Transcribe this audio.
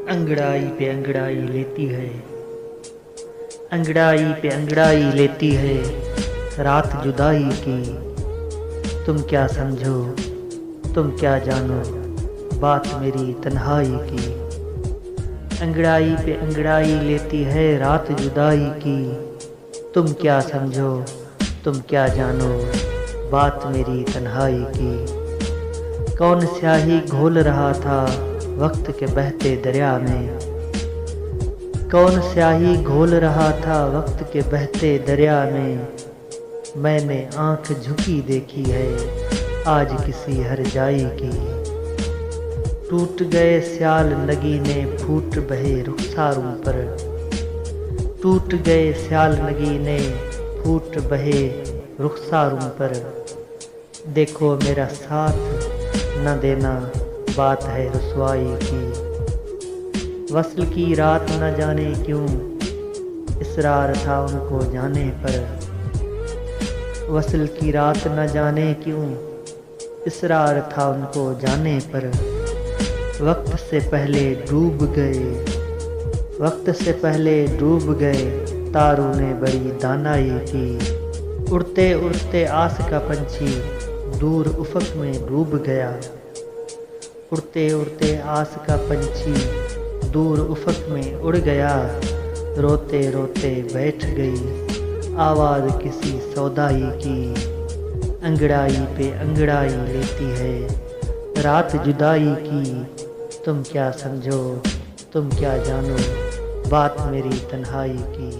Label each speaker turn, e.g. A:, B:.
A: अंगड़ाई पे अंगड़ाई लेती है, अंगड़ाई पे अंगड़ाई लेती है रात जुदाई की। तुम क्या समझो, तुम क्या जानो बात मेरी तन्हाई की। अंगड़ाई पे अंगड़ाई लेती है रात जुदाई की। तुम क्या समझो, तुम क्या जानो बात मेरी तन्हाई की। कौन स्याही घोल रहा था वक्त के बहते दरिया में। कौन स्याही घोल रहा था वक्त के बहते दरिया में। मैंने आंख झुकी देखी है आज किसी हरजाई की। टूट गए स्याल नगीने फूट बहे रुखसारों पर। टूट गए स्याल नगीने फूट बहे रुखसारों पर। देखो मेरा साथ न देना बात है रुसवाई की। वस्ल की रात न जाने क्यों इसरार था उनको जाने पर। वस्ल की रात न जाने क्यों इसरार था उनको जाने पर। वक्त से पहले डूब गए, वक्त से पहले डूब गए तारों ने बड़ी दानाई की। उड़ते उड़ते आस का पंछी दूर उफक में डूब गया। उड़ते उड़ते आस का पंछी दूर उफक में उड़ गया। रोते रोते बैठ गई आवाज़ किसी सौदाई की। अंगड़ाई पे अंगड़ाई लेती है रात जुदाई की। तुम क्या समझो, तुम क्या जानो बात मेरी तन्हाई की।